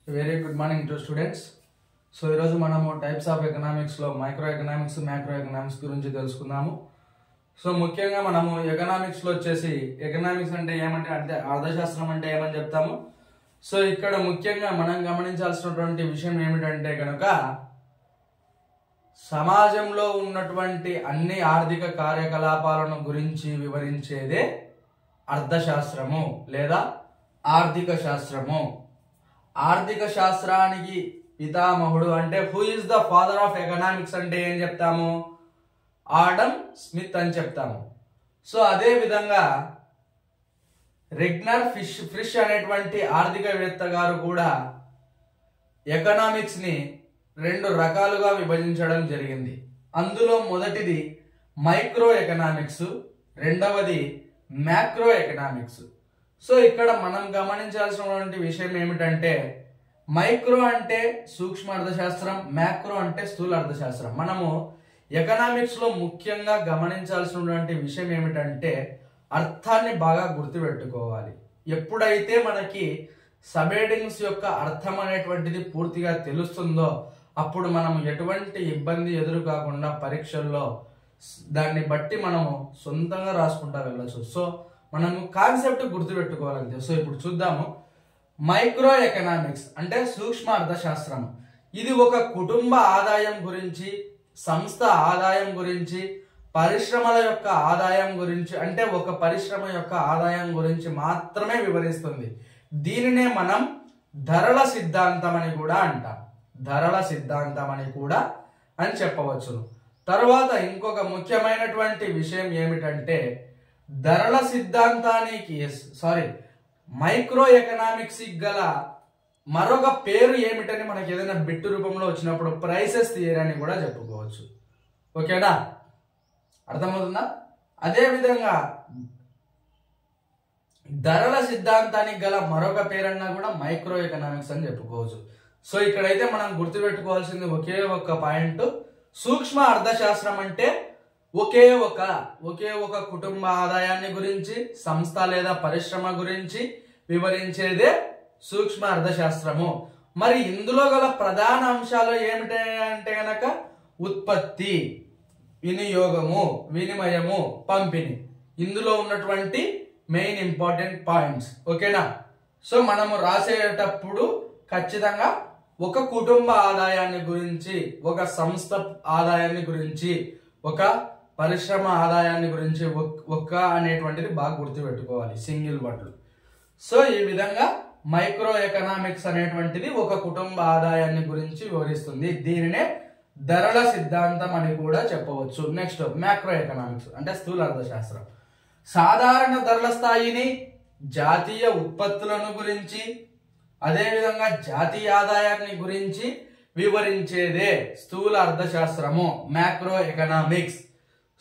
Very good morning to students. So ఈరోజు మనము types of ఎకనామిక్స్లో మైక్రో ఎకనామిక్స్ మ్యాక్రో ఎకనామిక్స్ గురించి తెలుసుకుందాము. సో ముఖ్యంగా మనము ఎకనామిక్స్లో వచ్చేసి ఎకనామిక్స్ అంటే ఏమంటే అంటే అర్థశాస్త్రం అంటే ఏమని చెప్తాము. సో ఇక్కడ ముఖ్యంగా మనం గమనించాల్సినటువంటి విషయం ఏమిటంటే కనుక సమాజంలో ఉన్నటువంటి అన్ని ఆర్థిక కార్యకలాపాలను గురించి వివరించేదే అర్థశాస్త్రము లేదా ఆర్థిక శాస్త్రము. ఆర్థిక శాస్త్రానికి పితామహుడు అంటే who is the father of economics అంటే ఏం చెప్తాము, ఆడమ్ స్మిత్ అని చెప్తాము. సో అదే విధంగా రెగ్నర్ ఫ్రిష్ అనేటువంటి ఆర్థికవేత్త గారు కూడా ఎకనామిక్స్ ని రెండు రకాలుగా విభజించడం జరిగింది. అందులో మొదటిది మైక్రో ఎకనామిక్స్, రెండవది మ్యాక్రో ఎకనామిక్స్. సో ఇక్కడ మనం గమనించాల్సినటువంటి విషయం ఏమిటంటే మైక్రో అంటే సూక్ష్మ అర్థశాస్త్రం, మ్యాక్రో అంటే స్థూల అర్థశాస్త్రం. మనము ఎకనామిక్స్ లో ముఖ్యంగా గమనించాల్సినటువంటి విషయం ఏమిటంటే అర్థాన్ని బాగా గుర్తుపెట్టుకోవాలి. ఎప్పుడైతే మనకి సబ్-హెడింగ్స్ యొక్క అర్థం అనేటువంటిది పూర్తిగా తెలుస్తుందో అప్పుడు మనం ఎటువంటి ఇబ్బంది ఎదురు కాకుండా పరీక్షల్లో దాన్ని బట్టి మనము సొంతంగా రాసుకుంటా వెళ్ళచ్చు. సో మనము కాన్సెప్ట్ గుర్తుపెట్టుకోవాలంటే. సో ఇప్పుడు చూద్దాము. మైక్రో ఎకనామిక్స్ అంటే సూక్ష్మ అర్థశాస్త్రం. ఇది ఒక కుటుంబ ఆదాయం గురించి, సంస్థ ఆదాయం గురించి, పరిశ్రమల యొక్క ఆదాయం గురించి అంటే ఒక పరిశ్రమ యొక్క ఆదాయం గురించి మాత్రమే వివరిస్తుంది. దీనినే మనం ధరల సిద్ధాంతం అని కూడా అంటాం. ధరల సిద్ధాంతం అని కూడా అని చెప్పవచ్చు. తర్వాత ఇంకొక ముఖ్యమైనటువంటి విషయం ఏమిటంటే ధరల సిద్ధాంతానికి మైక్రో ఎకనామిక్స్ గల మరొక పేరు ఏమిటని మనకి ఏదైనా బిట్టు రూపంలో వచ్చినప్పుడు ప్రైసెస్ థియరీ అని కూడా చెప్పుకోవచ్చు. ఓకేనా, అర్థమవుతుందా? అదే విధంగా ధరల సిద్ధాంతానికి గల మరొక పేరన్నా కూడా మైక్రో ఎకనామిక్స్ అని చెప్పుకోవచ్చు. సో ఇక్కడైతే మనం గుర్తుపెట్టుకోవాల్సింది ఒకే ఒక పాయింట్, సూక్ష్మ అర్థశాస్త్రం అంటే ఒకే ఒక కుటుంబ ఆదాయాన్ని గురించి, సంస్థ లేదా పరిశ్రమ గురించి వివరించేదే సూక్ష్మ అర్థశాస్త్రము. మరి ఇందులో గల ప్రధాన అంశాలు ఏమిటి అంటే గనక ఉత్పత్తి, వినియోగము, వినిమయము, పంపిణీ. ఇందులో ఉన్నటువంటి మెయిన్ ఇంపార్టెంట్ పాయింట్స్. ఓకేనా. సో మనము రాసేటప్పుడు ఖచ్చితంగా ఒక కుటుంబ ఆదాయాన్ని గురించి, ఒక సంస్థ ఆదాయాన్ని గురించి, ఒక పరిశ్రమ ఆదాయాన్ని గురించి ఒక్క అనేటువంటిది బాగా గుర్తుపెట్టుకోవాలి, సింగిల్ వర్డ్లు. సో ఈ విధంగా మైక్రో ఎకనామిక్స్ అనేటువంటిది ఒక కుటుంబ ఆదాయాన్ని గురించి వివరిస్తుంది. దీనినే ధరల సిద్ధాంతం అని కూడా చెప్పవచ్చు. నెక్స్ట్ మ్యాక్రో ఎకనామిక్స్ అంటే స్థూల అర్థశాస్త్రం. సాధారణ ధరల స్థాయిని, జాతీయ ఉత్పత్తులను గురించి, అదేవిధంగా జాతీయ ఆదాయాన్ని గురించి వివరించేదే స్థూల అర్థశాస్త్రము, మ్యాక్రో ఎకనామిక్స్.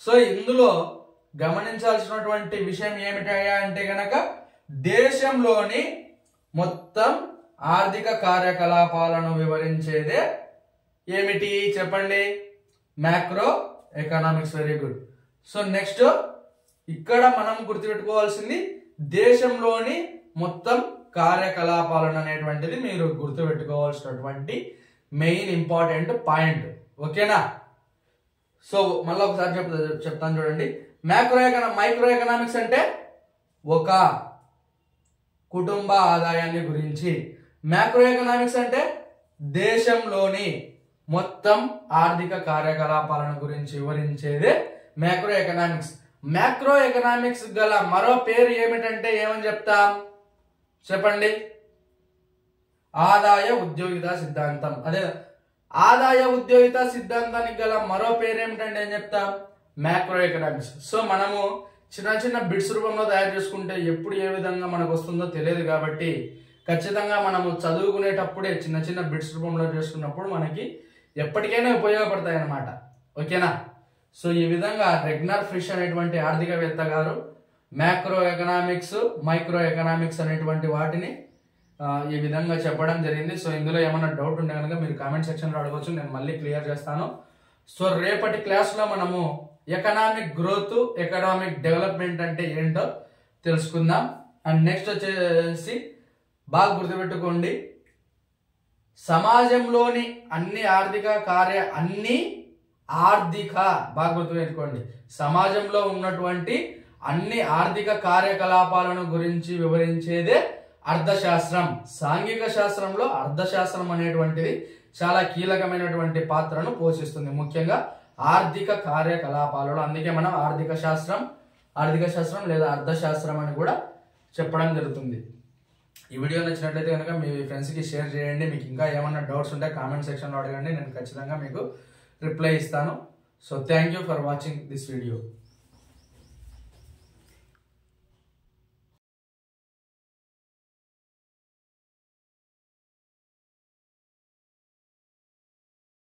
సో ఇందులో గమనించాల్సినటువంటి విషయం ఏమిటయ్యా అంటే గనక దేశంలోని మొత్తం ఆర్థిక కార్యకలాపాలను వివరించేదే ఏమిటి చెప్పండి, macro economics. Very good. So next ఇక్కడ మనం గుర్తుపెట్టుకోవాల్సింది దేశంలోని మొత్తం కార్యకలాపాలను అనేటువంటిది మీరు గుర్తుపెట్టుకోవాల్సినటువంటి మెయిన్ ఇంపార్టెంట్ పాయింట్. ఓకేనా. సో మళ్ళీ ఒకసారి చెప్తాను చూడండి. మైక్రో ఎకనామిక్స్ అంటే ఒక కుటుంబ ఆదాయాన్ని గురించి, మ్యాక్రో ఎకనామిక్స్ అంటే దేశంలోని మొత్తం ఆర్థిక కార్యకలాపాలను గురించి వివరించేదే మ్యాక్రో ఎకనామిక్స్. మ్యాక్రో ఎకనామిక్స్ గల మరో పేరు ఏమిటంటే ఏమని చెప్తాం చెప్పండి, ఆదాయ ఉద్యోగిత సిద్ధాంతం. అదే ఆదాయ ఉద్యోగిత సిద్ధాంతానికి గల మరో పేరు ఏమిటంటే ఏం చెప్తాం, మ్యాక్రో ఎకనామిక్స్. సో మనము చిన్న బిట్స్ రూపంలో తయారు చేసుకుంటే ఎప్పుడు ఏ విధంగా మనకు వస్తుందో తెలియదు కాబట్టి ఖచ్చితంగా మనము చదువుకునేటప్పుడే చిన్న బిట్స్ రూపంలో చేసుకున్నప్పుడు మనకి ఎప్పటికైనా ఉపయోగపడతాయి అన్నమాట. ఓకేనా. సో ఈ విధంగా రెగ్నర్ ఫ్రిష్ అనేటువంటి ఆర్థికవేత్త గారు మ్యాక్రో ఎకనామిక్స్, మైక్రో ఎకనామిక్స్ అనేటువంటి వాటిని ఈ విధంగా చెప్పడం జరిగింది. సో ఇందులో ఏమైనా డౌట్ ఉంటే కనుక మీరు కామెంట్ సెక్షన్లో అడగవచ్చు, నేను మళ్ళీ క్లియర్ చేస్తాను. సో రేపటి క్లాస్లో మనము ఎకనామిక్ గ్రోత్, ఎకనామిక్ డెవలప్మెంట్ అంటే ఏంటో తెలుసుకుందాం. అండ్ నెక్స్ట్ వచ్చేసి బాగా గుర్తుపెట్టుకోండి, సమాజంలోని అన్ని ఆర్థిక బాగా గుర్తుపెట్టుకోండి, సమాజంలో ఉన్నటువంటి అన్ని ఆర్థిక కార్యకలాపాలను గురించి వివరించేదే అర్థశాస్త్రం. సాంఘిక శాస్త్రంలో అర్థశాస్త్రం అనేటువంటిది చాలా కీలకమైనటువంటి పాత్రను పోషిస్తుంది, ముఖ్యంగా ఆర్థిక కార్యకలాపాలలో. అందుకే మనం ఆర్థిక శాస్త్రం లేదా అర్థశాస్త్రం అని కూడా చెప్పడం జరుగుతుంది. ఈ వీడియో నచ్చినట్లయితే కనుక మీ ఫ్రెండ్స్కి షేర్ చేయండి. మీకు ఇంకా ఏమన్నా డౌట్స్ ఉంటే కామెంట్ సెక్షన్లో అడగండి, నేను ఖచ్చితంగా మీకు రిప్లై ఇస్తాను. So thank you for watching this video.